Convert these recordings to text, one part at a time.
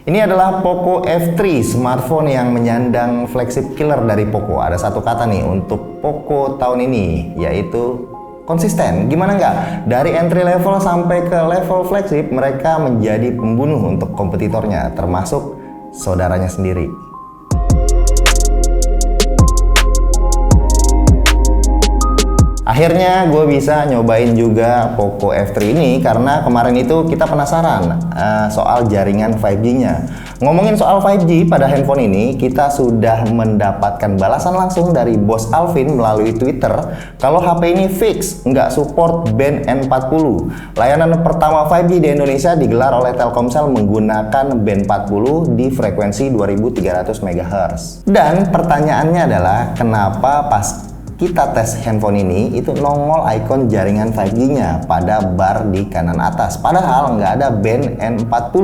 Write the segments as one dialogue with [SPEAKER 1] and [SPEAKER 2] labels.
[SPEAKER 1] Ini adalah Poco F3, smartphone yang menyandang flagship killer dari Poco. Ada satu kata nih untuk Poco tahun ini, yaitu konsisten. Gimana nggak? Dari entry level sampai ke level flagship, mereka menjadi pembunuh untuk kompetitornya, termasuk saudaranya sendiri. Akhirnya gue bisa nyobain juga Poco F3 ini karena kemarin itu kita penasaran soal jaringan 5G-nya. Ngomongin soal 5G pada handphone ini, kita sudah mendapatkan balasan langsung dari Bos Alvin melalui Twitter kalau HP ini fix nggak support band N40. Layanan pertama 5G di Indonesia digelar oleh Telkomsel menggunakan band 40 di frekuensi 2300 MHz. Dan pertanyaannya adalah kenapa pas kita tes handphone ini itu nongol ikon jaringan 5G-nya pada bar di kanan atas, padahal nggak ada band N40.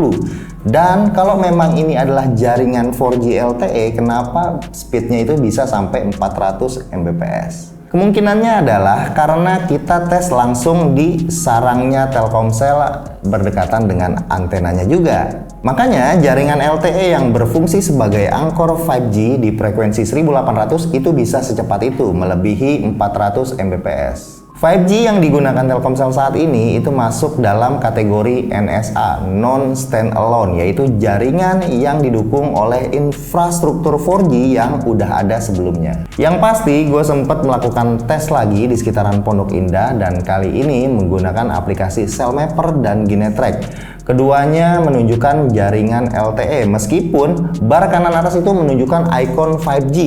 [SPEAKER 1] Dan kalau memang ini adalah jaringan 4G LTE, kenapa speednya itu bisa sampai 400 Mbps? Kemungkinannya adalah karena kita tes langsung di sarangnya Telkomsel berdekatan dengan antenanya juga. Makanya jaringan LTE yang berfungsi sebagai angkor 5G di frekuensi 1800 itu bisa secepat itu, melebihi 400 Mbps. 5G yang digunakan Telkomsel saat ini itu masuk dalam kategori NSA, non-standalone, yaitu jaringan yang didukung oleh infrastruktur 4G yang udah ada sebelumnya. Yang pasti gue sempat melakukan tes lagi di sekitaran Pondok Indah dan kali ini menggunakan aplikasi Cellmapper dan Ginetrack. Keduanya menunjukkan jaringan LTE meskipun bar kanan atas itu menunjukkan ikon 5G.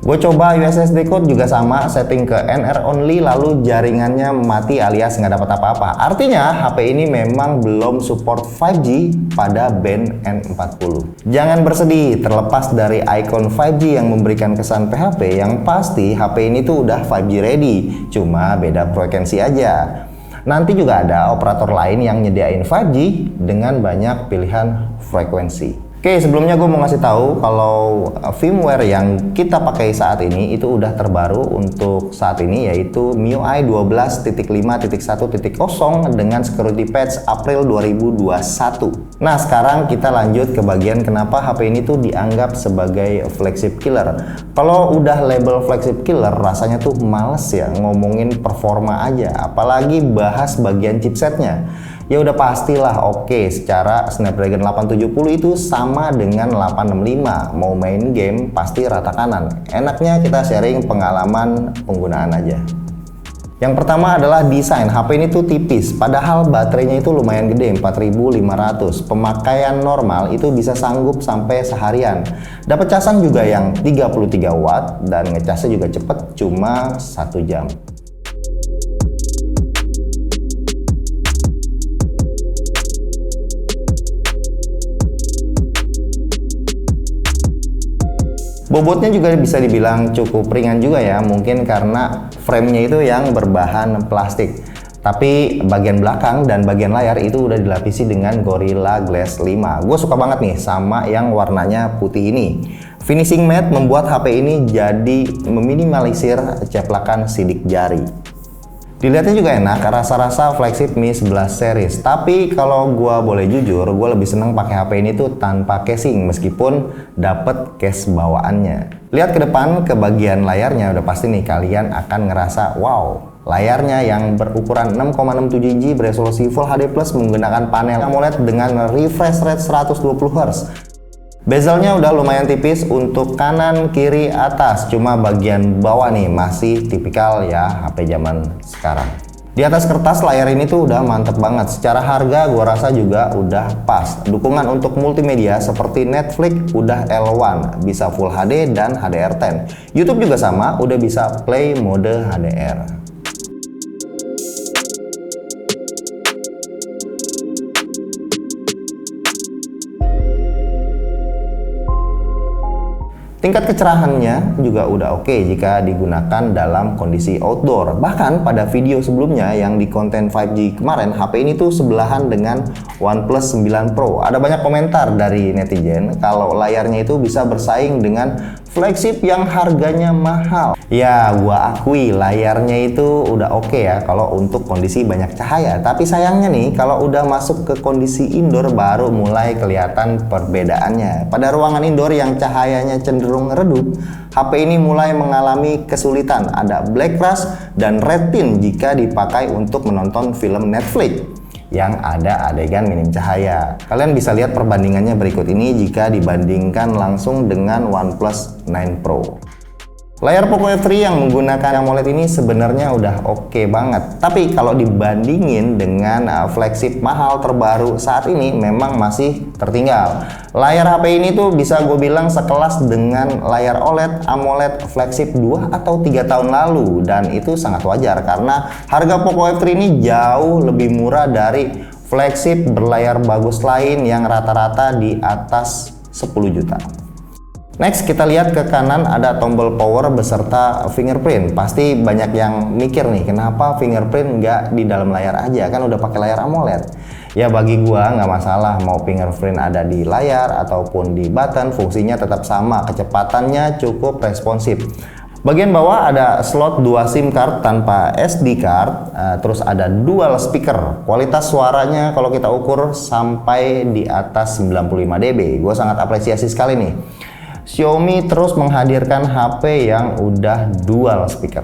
[SPEAKER 1] Gue coba USSD code juga sama, setting ke NR only lalu jaringannya mati alias nggak dapat apa-apa. Artinya HP ini memang belum support 5G pada band N40. Jangan bersedih, terlepas dari ikon 5G yang memberikan kesan PHP, yang pasti HP ini tuh udah 5G ready, cuma beda frekuensi aja. Nanti juga ada operator lain yang nyediain 5G dengan banyak pilihan frekuensi. Oke, sebelumnya gue mau ngasih tahu kalau firmware yang kita pakai saat ini itu udah terbaru untuk saat ini, yaitu MIUI 12.5.1.0 dengan security patch April 2021. Nah, sekarang kita lanjut ke bagian kenapa HP ini tuh dianggap sebagai flagship killer. Kalau udah label flagship killer, rasanya tuh males ya ngomongin performa aja, apalagi bahas bagian chipsetnya. Ya udah pastilah oke, secara Snapdragon 870 itu sama dengan 865. Mau main game pasti rata kanan. Enaknya kita sharing pengalaman penggunaan aja. Yang pertama adalah desain. HP ini tuh tipis, padahal baterainya itu lumayan gede, 4500. Pemakaian normal itu bisa sanggup sampai seharian. Dapat casan juga yang 33 watt dan ngecasnya juga cepet, cuma 1 jam. Bobotnya juga bisa dibilang cukup ringan juga ya, mungkin karena framenya itu yang berbahan plastik. Tapi bagian belakang dan bagian layar itu udah dilapisi dengan Gorilla Glass 5. Gue suka banget nih sama yang warnanya putih ini. Finishing matte membuat HP ini jadi meminimalisir ceplakan sidik jari. Dilihatnya juga enak, rasa-rasa flagship Mi 11 series. Tapi kalau gua boleh jujur, gua lebih seneng pakai HP ini tuh tanpa casing meskipun dapet case bawaannya. Lihat ke depan, ke bagian layarnya, udah pasti nih kalian akan ngerasa wow. Layarnya yang berukuran 6,67 inci beresolusi Full HD Plus menggunakan panel AMOLED dengan refresh rate 120 Hz. Bezelnya udah lumayan tipis untuk kanan, kiri, atas. Cuma bagian bawah nih masih tipikal ya HP zaman sekarang. Di atas kertas layar ini tuh udah mantep banget. Secara harga gua rasa juga udah pas. Dukungan untuk multimedia seperti Netflix udah L1, bisa Full HD dan HDR10. YouTube juga sama, udah bisa play mode HDR. Tingkat kecerahannya juga udah oke jika digunakan dalam kondisi outdoor. Bahkan pada video sebelumnya yang di konten 5G kemarin, HP ini tuh sebelahan dengan OnePlus 9 Pro. Ada banyak komentar dari netizen kalau layarnya itu bisa bersaing dengan flagship yang harganya mahal. Ya, gua akui layarnya itu udah oke ya kalau untuk kondisi banyak cahaya. Tapi sayangnya nih, kalau udah masuk ke kondisi indoor baru mulai kelihatan perbedaannya. Pada ruangan indoor yang cahayanya cenderung redup, HP ini mulai mengalami kesulitan. Ada black rush dan red tint jika dipakai untuk menonton film Netflix yang ada adegan minim cahaya. Kalian bisa lihat perbandingannya berikut ini jika dibandingkan langsung dengan OnePlus 9 Pro. Layar Poco F3 yang menggunakan AMOLED ini sebenarnya udah oke banget. Tapi kalau dibandingin dengan flagship mahal terbaru saat ini memang masih tertinggal. Layar HP ini tuh bisa gue bilang sekelas dengan layar OLED AMOLED flagship 2 atau 3 tahun lalu. Dan itu sangat wajar karena harga Poco F3 ini jauh lebih murah dari flagship berlayar bagus lain yang rata-rata di atas 10 juta. Next, kita lihat ke kanan ada tombol power beserta fingerprint. Pasti banyak yang mikir nih, kenapa fingerprint nggak di dalam layar aja, kan udah pakai layar AMOLED. Ya bagi gua nggak masalah mau fingerprint ada di layar ataupun di button, fungsinya tetap sama, kecepatannya cukup responsif. Bagian bawah ada slot 2 SIM card tanpa SD card, terus ada dual speaker. Kualitas suaranya kalau kita ukur sampai di atas 95 dB. Gua sangat apresiasi sekali nih. Xiaomi terus menghadirkan HP yang udah dual speaker.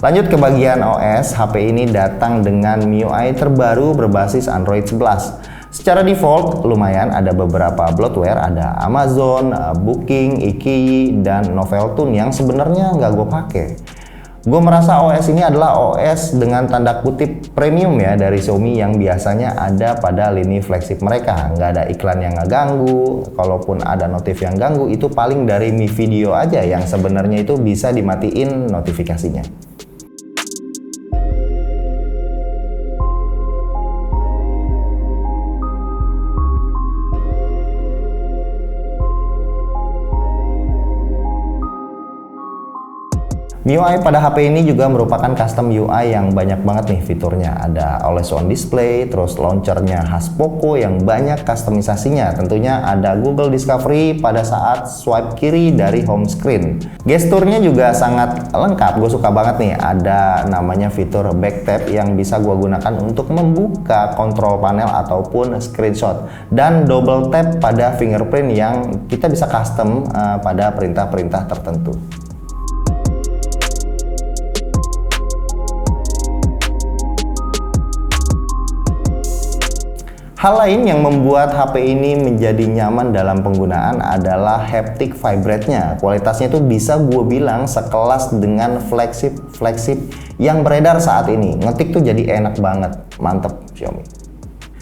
[SPEAKER 1] Lanjut ke bagian OS, HP ini datang dengan MIUI terbaru berbasis Android 11. Secara default, lumayan ada beberapa bloatware, ada Amazon, Booking, Ikiyi, dan Noveltune yang sebenarnya nggak gue pakai. Gue merasa OS ini adalah OS dengan tanda kutip premium ya dari Xiaomi yang biasanya ada pada lini flagship mereka. Nggak ada iklan yang nggak ganggu, kalaupun ada notif yang ganggu itu paling dari Mi Video aja yang sebenarnya itu bisa dimatiin notifikasinya. MIUI pada HP ini juga merupakan custom UI yang banyak banget nih fiturnya. Ada always on display, terus launchernya khas Poco yang banyak kustomisasinya. Tentunya ada Google Discovery pada saat swipe kiri dari home screen. Gesturnya juga sangat lengkap, gue suka banget nih. Ada namanya fitur back tap yang bisa gue gunakan untuk membuka kontrol panel ataupun screenshot. Dan double tap pada fingerprint yang kita bisa custom pada perintah-perintah tertentu. Hal lain yang membuat HP ini menjadi nyaman dalam penggunaan adalah haptic vibrate-nya. Kualitasnya itu bisa gue bilang sekelas dengan flagship yang beredar saat ini. Ngetik tuh jadi enak banget, mantep Xiaomi.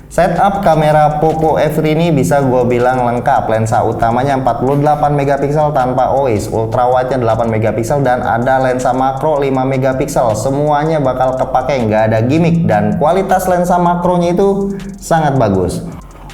[SPEAKER 1] Setup kamera Poco F3 ini bisa gue bilang lengkap. Lensa utamanya 48 megapiksel tanpa OIS, ultrawide-nya 8 megapiksel dan ada lensa makro 5 megapiksel. Semuanya bakal kepake, nggak ada gimmick dan kualitas lensa makronya itu sangat bagus.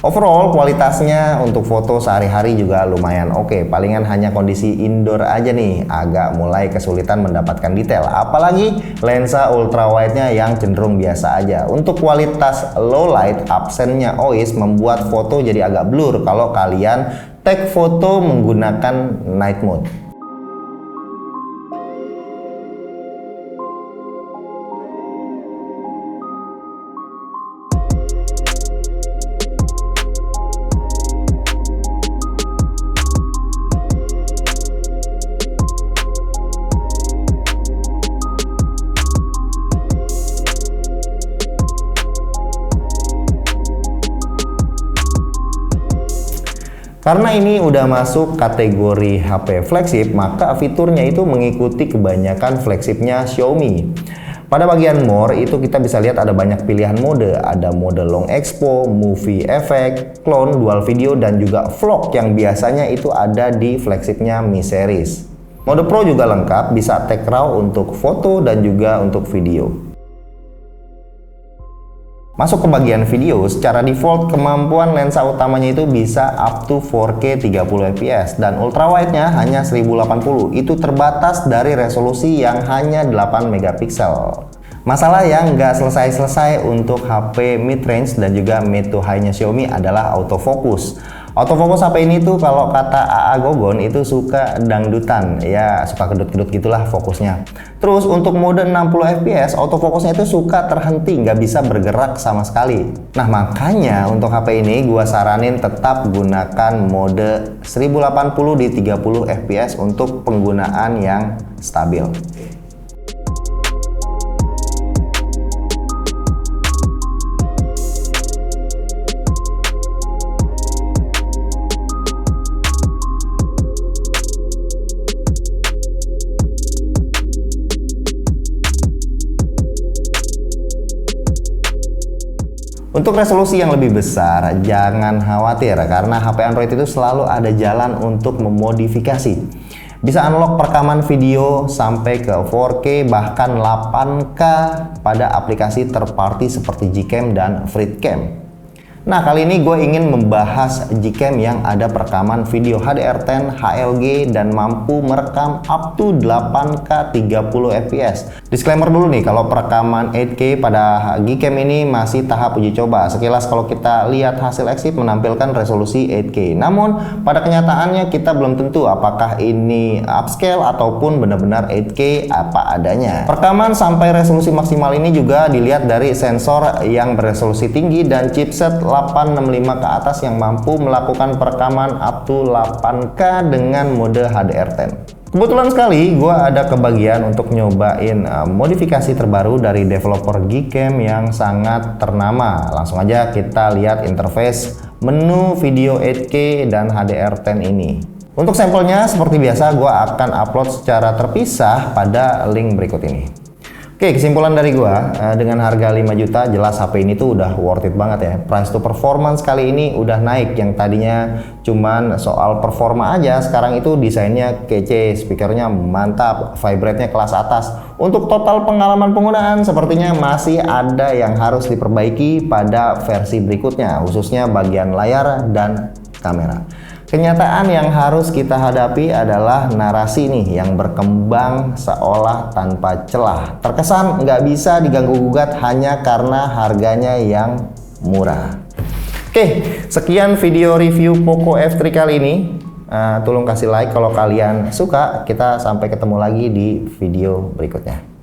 [SPEAKER 1] Overall kualitasnya untuk foto sehari-hari juga lumayan oke. Palingan hanya kondisi indoor aja nih agak mulai kesulitan mendapatkan detail. Apalagi lensa ultrawide-nya yang cenderung biasa aja. Untuk kualitas low light, absennya OIS membuat foto jadi agak blur kalau kalian take foto menggunakan night mode. Karena ini udah masuk kategori HP flagship, maka fiturnya itu mengikuti kebanyakan flagshipnya Xiaomi. Pada bagian more itu kita bisa lihat ada banyak pilihan mode, ada mode long expo, movie effect, clone, dual video, dan juga vlog yang biasanya itu ada di flagshipnya Mi Series. Mode Pro juga lengkap, bisa take raw untuk foto dan juga untuk video. Masuk ke bagian video, secara default kemampuan lensa utamanya itu bisa up to 4K 30 fps dan ultrawide-nya hanya 1080. Itu terbatas dari resolusi yang hanya 8 megapiksel. Masalah yang nggak selesai-selesai untuk HP mid-range dan juga mid to high-nya Xiaomi adalah autofocus. Autofocus HP ini tuh kalau kata AA Gogon itu suka dangdutan, ya suka kedut-kedut gitulah fokusnya. Terus untuk mode 60 fps autofokusnya itu suka terhenti, nggak bisa bergerak sama sekali. Nah makanya untuk HP ini gua saranin tetap gunakan mode 1080 di 30 fps untuk penggunaan yang stabil. Untuk resolusi yang lebih besar, jangan khawatir karena HP Android itu selalu ada jalan untuk memodifikasi. Bisa unlock perekaman video sampai ke 4K bahkan 8K pada aplikasi third party seperti Gcam dan FreeCam. Nah kali ini gue ingin membahas Gcam yang ada perekaman video HDR10, HLG, dan mampu merekam up to 8K 30 fps. Disclaimer dulu nih, kalau perekaman 8K pada Gcam ini masih tahap uji coba. Sekilas kalau kita lihat hasil exit menampilkan resolusi 8K. Namun pada kenyataannya kita belum tentu apakah ini upscale ataupun benar-benar 8K apa adanya. Perekaman sampai resolusi maksimal ini juga dilihat dari sensor yang beresolusi tinggi dan chipset 865 ke atas yang mampu melakukan perekaman up to 8K dengan mode HDR10. Kebetulan sekali gue ada kebagian untuk nyobain modifikasi terbaru dari developer Gcam yang sangat ternama. Langsung aja kita lihat interface menu video 8K dan HDR10 ini. Untuk sampelnya seperti biasa gue akan upload secara terpisah pada link berikut ini. Oke, kesimpulan dari gua, dengan harga 5 juta jelas HP ini tuh udah worth it banget ya. Price to performance kali ini udah naik, yang tadinya cuman soal performa aja, sekarang itu desainnya kece, speakernya mantap, vibrate-nya kelas atas. Untuk total pengalaman penggunaan sepertinya masih ada yang harus diperbaiki pada versi berikutnya, khususnya bagian layar dan kamera. Kenyataan yang harus kita hadapi adalah narasi nih yang berkembang seolah tanpa celah. Terkesan nggak bisa diganggu-gugat hanya karena harganya yang murah. Oke, sekian video review Poco F3 kali ini. Tolong kasih like kalau kalian suka. Kita sampai ketemu lagi di video berikutnya.